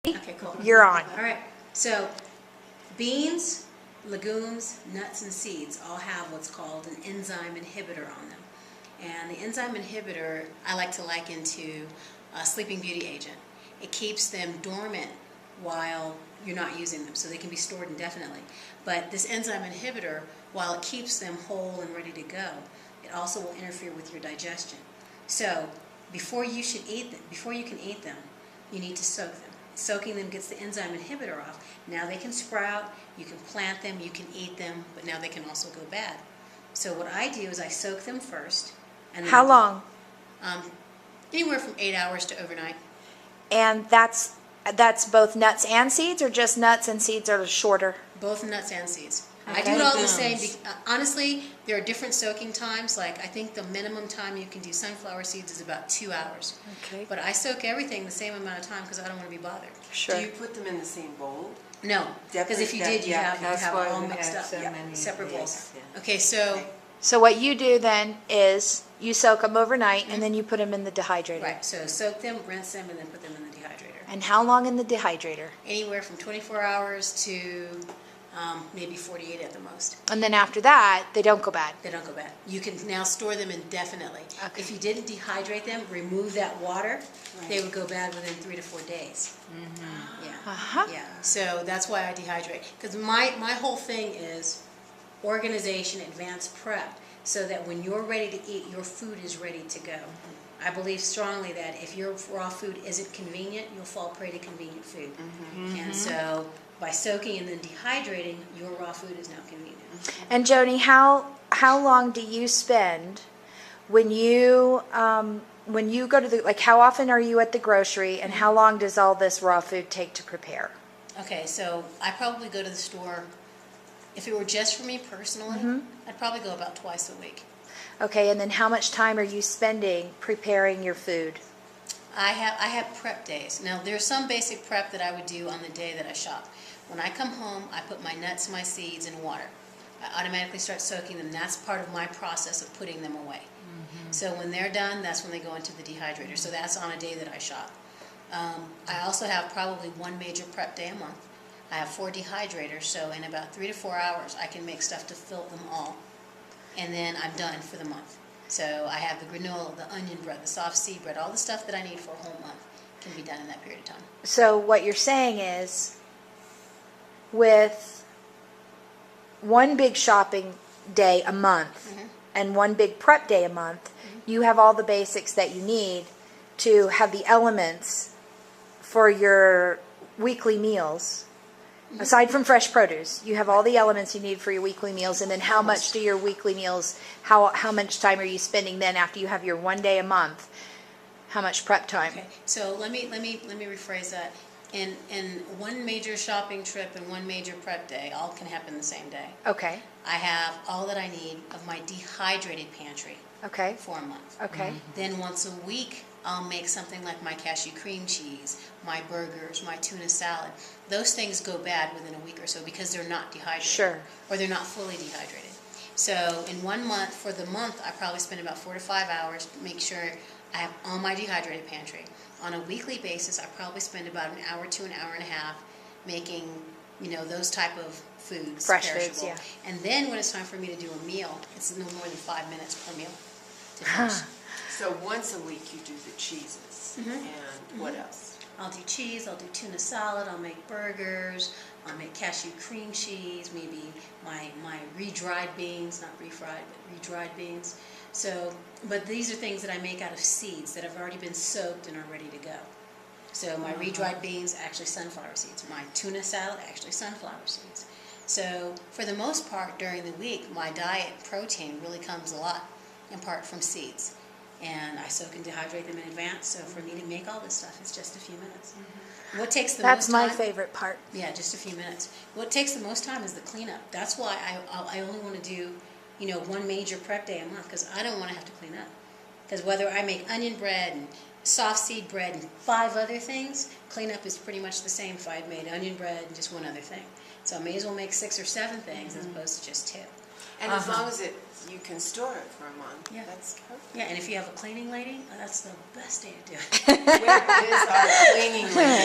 Okay, cool. You're on. All right. So, beans, legumes, nuts, and seeds all have what's called an enzyme inhibitor on them. And the enzyme inhibitor I like to liken to a sleeping beauty agent. It keeps them dormant while you're not using them, so they can be stored indefinitely. But this enzyme inhibitor, while it keeps them whole and ready to go, it also will interfere with your digestion. So, before you can eat them, you need to soak them. Soaking them gets the enzyme inhibitor off. Now they can sprout, you can plant them, you can eat them, but now they can also go bad. So what I do is I soak them first. And then How long? Anywhere from 8 hours to overnight. And that's both nuts and seeds, or just nuts and seeds are shorter? Both nuts and seeds. Okay. I do it all the same. Honestly, there are different soaking times. Like, I think the minimum time you can do sunflower seeds is about 2 hours. Okay. But I soak everything the same amount of time because I don't want to be bothered. Sure. Do you put them in the same bowl? No, because if you did, you'd have That's it why all we mixed have up. so many of Separate these, bowls. yeah. Okay, so, So what you do then is you soak them overnight and then you put them in the dehydrator. right, so soak them, rinse them, and then put them in the dehydrator. And how long in the dehydrator? Anywhere from 24 hours to maybe 48 at the most. And then after that, they don't go bad. They don't go bad. You can now store them indefinitely. Okay. If you didn't dehydrate them, remove that water, they would go bad within 3 to 4 days. Yeah. Uh-huh. Yeah. So that's why I dehydrate. Because my whole thing is organization, advanced prep, so that when you're ready to eat, your food is ready to go. I believe strongly that if your raw food isn't convenient, you'll fall prey to convenient food. And so by soaking and then dehydrating, your raw food is now convenient. And Joni, how long do you spend when you go to the, like, how often are you at the grocery, and how long does all this raw food take to prepare? Okay, so I probably go to the store, if it were just for me personally, I'd probably go about twice a week. Okay, and then how much time are you spending preparing your food? I have prep days. Now, there's some basic prep that I would do on the day that I shop. When I come home, I put my nuts and my seeds in water. I automatically start soaking them. That's part of my process of putting them away. So when they're done, that's when they go into the dehydrator. So that's on a day that I shop. I also have probably one major prep day a month. I have 4 dehydrators, so in about 3 to 4 hours, I can make stuff to fill them all. And then I'm done for the month. So I have the granola, the onion bread, the soft seed bread, all the stuff that I need for a whole month can be done in that period of time. So what you're saying is, with one big shopping day a month and one big prep day a month, you have all the basics that you need to have the elements for your weekly meals. Aside from fresh produce, you have all the elements you need for your weekly meals. And then how much do your weekly meals, how much time are you spending then after you have your one day a month? How much prep time? Okay, so let me rephrase that. In one major shopping trip and one major prep day, all can happen the same day. Okay. I have all that I need of my dehydrated pantry Okay. for a month. Okay. Then once a week, I'll make something like my cashew cream cheese, my burgers, my tuna salad. Those things go bad within a week or so because they're not dehydrated. Sure. Or they're not fully dehydrated. So in 1 month, for the month, I probably spend about 4 to 5 hours to make sure I have all my dehydrated pantry. On a weekly basis, I probably spend about an hour to an hour and a half making, those type of foods. Fresh perishable. foods, yeah. And then when it's time for me to do a meal, it's no more than 5 minutes per meal to finish. So once a week you do the cheeses. And what else? I'll do cheese, I'll do tuna salad, I'll make burgers, I'll make cashew cream cheese, maybe my re-dried beans, not refried, but re-dried beans. So, but these are things that I make out of seeds that have already been soaked and are ready to go. So my re-dried beans, actually sunflower seeds. My tuna salad, actually sunflower seeds. So for the most part during the week, my diet protein really comes a lot, in part from seeds. And I soak and dehydrate them in advance, so for me to make all this stuff, it's just a few minutes. What takes the That's most my time? favorite part. Yeah, just a few minutes. What takes the most time is the cleanup. That's why I only want to do, one major prep day a month, because I don't want to have to clean up. Because whether I make onion bread and soft seed bread and 5 other things, cleanup is pretty much the same if I had made onion bread and just 1 other thing. So I may as well make 6 or 7 things as opposed to just 2. And as long as you can store it for a month, Yeah. that's perfect. Yeah, and if you have a cleaning lady, that's the best day to do it. Where is our cleaning lady?